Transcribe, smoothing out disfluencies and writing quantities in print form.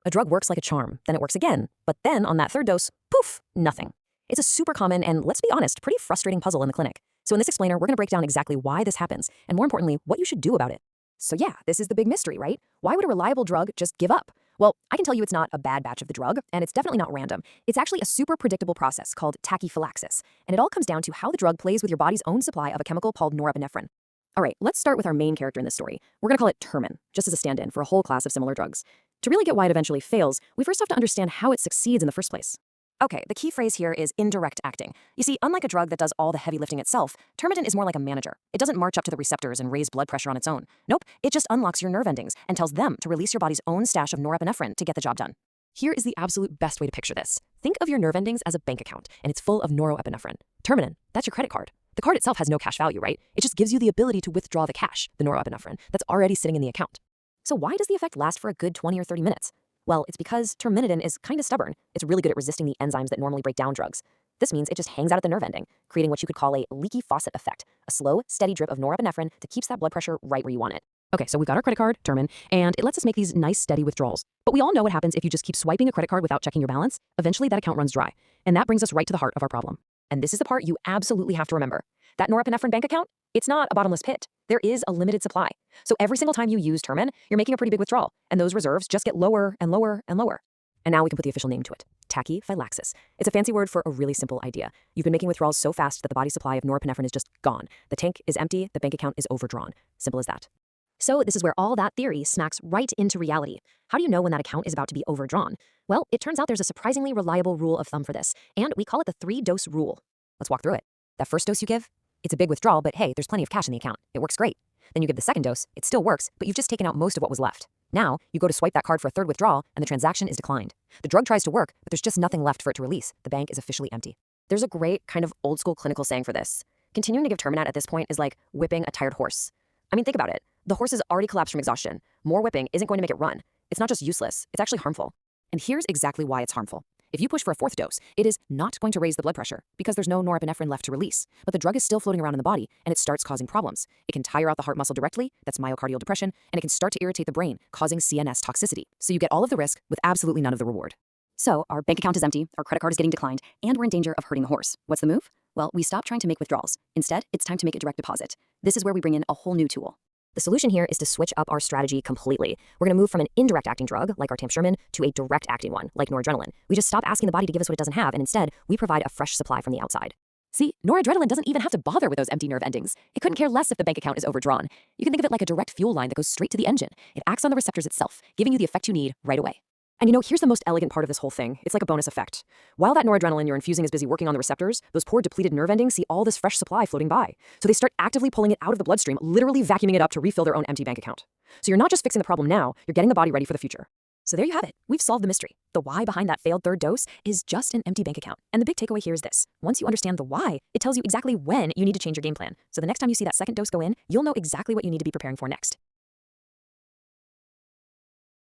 A drug works like a charm, then it works again, but then on that third dose, poof, nothing. It's a super common and, let's be honest, pretty frustrating puzzle in the clinic. So in this explainer, we're going to break down exactly why this happens, and more importantly, what you should do about it. So yeah, this is the big mystery, right? Why would a reliable drug just give up? Well, I can tell you it's not a bad batch of the drug, and it's definitely not random. It's actually a super predictable process called tachyphylaxis, and it all comes down to how the drug plays with your body's own supply of a chemical called norepinephrine. All right, let's start with our main character in this story. We're going to call it termin, just as a stand-in for a whole class of similar drugs. To really get why it eventually fails, we first have to understand how it succeeds in the first place. Okay, the key phrase here is indirect acting. You see, unlike a drug that does all the heavy lifting itself, Termidin is more like a manager. It doesn't march up to the receptors and raise blood pressure on its own. Nope, it just unlocks your nerve endings and tells them to release your body's own stash of norepinephrine to get the job done. Here is the absolute best way to picture this. Think of your nerve endings as a bank account, and it's full of norepinephrine. Terminin, that's your credit card. The card itself has no cash value, right? It just gives you the ability to withdraw the cash, the norepinephrine, that's already sitting in the account. So why does the effect last for a good 20 or 30 minutes? Well, it's because terminidin is kind of stubborn. It's really good at resisting the enzymes that normally break down drugs. This means it just hangs out at the nerve ending, creating what you could call a leaky faucet effect, a slow, steady drip of norepinephrine that keeps that blood pressure right where you want it. Okay, so we've got our credit card, Termin, and it lets us make these nice, steady withdrawals. But we all know what happens if you just keep swiping a credit card without checking your balance. Eventually, that account runs dry. And that brings us right to the heart of our problem. And this is the part you absolutely have to remember. That norepinephrine bank account, it's not a bottomless pit. There is a limited supply. So every single time you use Termin, you're making a pretty big withdrawal, and those reserves just get lower and lower and lower. And now we can put the official name to it, tachyphylaxis. It's a fancy word for a really simple idea. You've been making withdrawals so fast that the body's supply of norepinephrine is just gone. The tank is empty, the bank account is overdrawn. Simple as that. So this is where all that theory smacks right into reality. How do you know when that account is about to be overdrawn? Well, it turns out there's a surprisingly reliable rule of thumb for this, and we call it the 3-dose rule. Let's walk through it. That first dose you give, it's a big withdrawal, but hey, there's plenty of cash in the account. It works great. Then you give the second dose, it still works, but you've just taken out most of what was left. Now, you go to swipe that card for a third withdrawal, and the transaction is declined. The drug tries to work, but there's just nothing left for it to release. The bank is officially empty. There's a great kind of old school clinical saying for this. Continuing to give Terminat at this point is like whipping a tired horse. I mean, think about it. The horse has already collapsed from exhaustion. More whipping isn't going to make it run. It's not just useless, it's actually harmful. And here's exactly why it's harmful. If you push for a fourth dose, it is not going to raise the blood pressure because there's no norepinephrine left to release, but the drug is still floating around in the body and it starts causing problems. It can tire out the heart muscle directly, that's myocardial depression, and it can start to irritate the brain, causing CNS toxicity. So you get all of the risk with absolutely none of the reward. So our bank account is empty, our credit card is getting declined, and we're in danger of hurting the horse. What's the move? Well, we stop trying to make withdrawals. Instead, it's time to make a direct deposit. This is where we bring in a whole new tool. The solution here is to switch up our strategy completely. We're going to move from an indirect acting drug, like our tamsutermin, to a direct acting one, like noradrenaline. We just stop asking the body to give us what it doesn't have, and instead, we provide a fresh supply from the outside. See, noradrenaline doesn't even have to bother with those empty nerve endings. It couldn't care less if the bank account is overdrawn. You can think of it like a direct fuel line that goes straight to the engine. It acts on the receptors itself, giving you the effect you need right away. And you know, here's the most elegant part of this whole thing. It's like a bonus effect. While that noradrenaline you're infusing is busy working on the receptors, those poor depleted nerve endings see all this fresh supply floating by. So they start actively pulling it out of the bloodstream, literally vacuuming it up to refill their own empty bank account. So you're not just fixing the problem now, you're getting the body ready for the future. So there you have it. We've solved the mystery. The why behind that failed third dose is just an empty bank account. And the big takeaway here is this. Once you understand the why, it tells you exactly when you need to change your game plan. So the next time you see that second dose go in, you'll know exactly what you need to be preparing for next.